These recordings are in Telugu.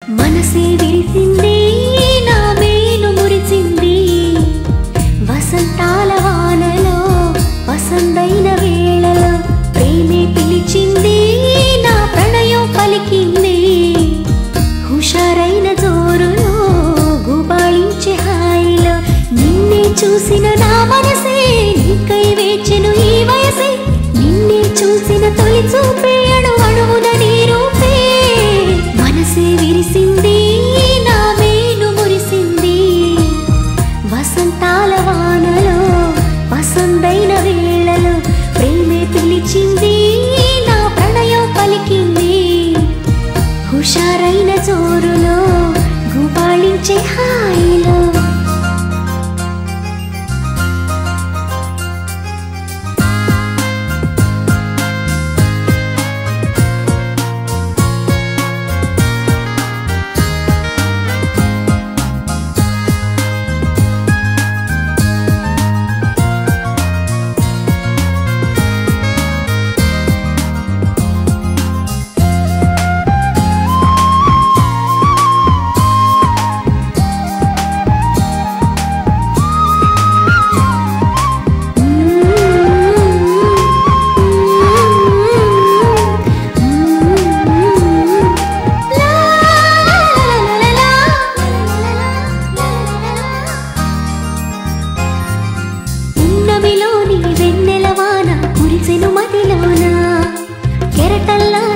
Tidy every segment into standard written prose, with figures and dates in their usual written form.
మనసే విరిసింది నా మేను మురిసింది వసంతాల వానలో వసంతైన వేళలో ప్రేమే పిలిచింది నా ప్రణయం పలికింది హుషారైన జోరులో గుబాళించే హాయిలో నిన్నే చూసిన నా మనసే నీకై వేచెను ఈ వయసే నిన్నే చూసిన తొలి చూపే అణువణువున నీ రూపే మనసే విరిసింది నా మేను మురిసింది వసంతాల వానలో వసంతైన వేళలో ప్రేమే పిలిచింది నా ప్రణయం పలికింది హుషారైన జోరులో గుబాళించే హాయిలో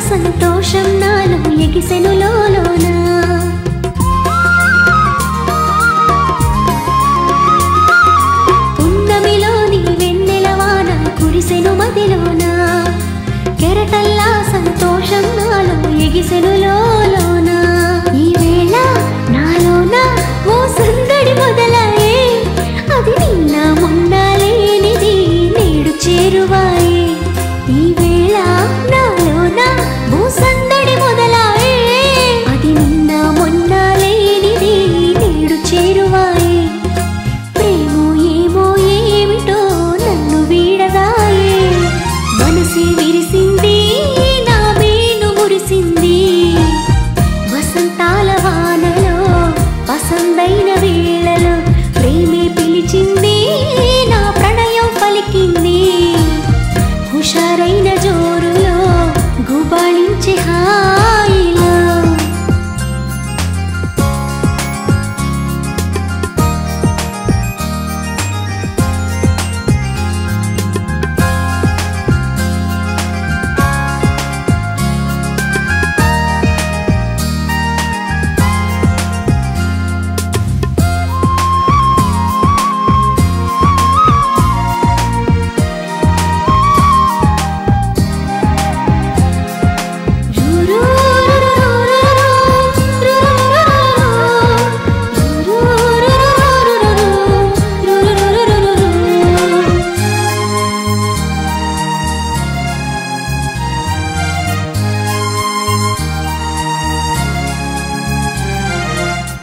సంతోషం నాలో ఎగిసెను లోలోన పున్నమిలోని వెన్నెలవాన కురిసెను మదిలోన కెరటల్లా సంతోషం నాలో ఎగిసెను లోలోన ఈ వేళ నాలోన ఓ సందడి మొదలాయే అది నిన్న మొన్న లేనిది నేడు చేరువాయే ఈ వేళ నాలోన ఓ సందడి మొదలాయే అది నిన్న మొన్న లేనిది నేడు చేరువాయే ప్రేమో ఏమో ఏమిటో నన్ను వీడదాయే మనసే విరిసింది నా మేను మురిసింది వసంతాల వానలో వసంతైన వేళలో ప్రేమే పిలిచింది నా ప్రణయం పలికింది హుషారైన జోరులో గుబాళించే హాయిలో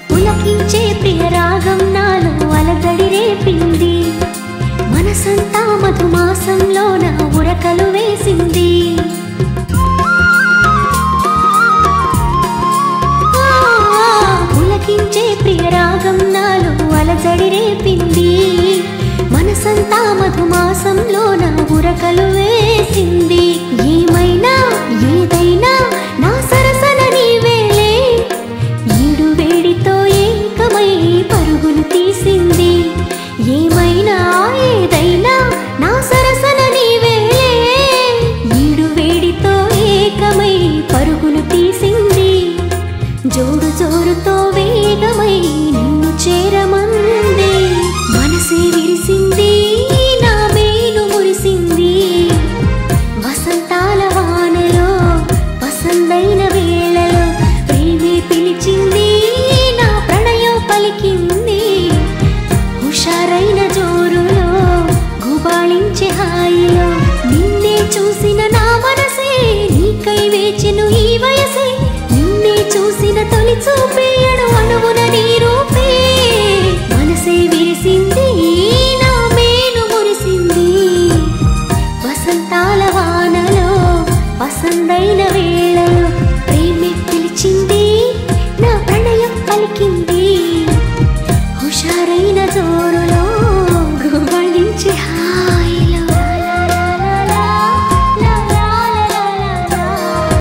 పులకించే ప్రియ రాగం నాలో అలజడి రేపింది మనసంతా మధుమాసంలోన ఉరకలు వేసింది పులకించే ప్రియ రాగం నాలో అలజడి రేపింది మనసంతా మధుమాసంలోన ఉరకలు వేసింది ఏమైనా ఏదైనా నా సరసన నీవేలే ఈడు వేడితో ఏకమై పరుగులు తీసింది ఏమైనా ఏదైనా నా సరసన నీవేలే ఈడు వేడితో ఏకమై పరుగులు తీసింది జోడు జోరుతో వేగమై నిన్ను చేరమంది మనసే విరిసింది నా మేను మురిసింది వసంతాల వానలో వసంతైన వేళలో ప్రేమే పిలిచింది నా ప్రణయం పలికింది హుషారైన జోరులో గుబాళించే హాయిలో నిన్నే చూసిన నా మనసే నీకై వేచెను ఈ వయసే నిన్నే చూసిన తొలి చూపే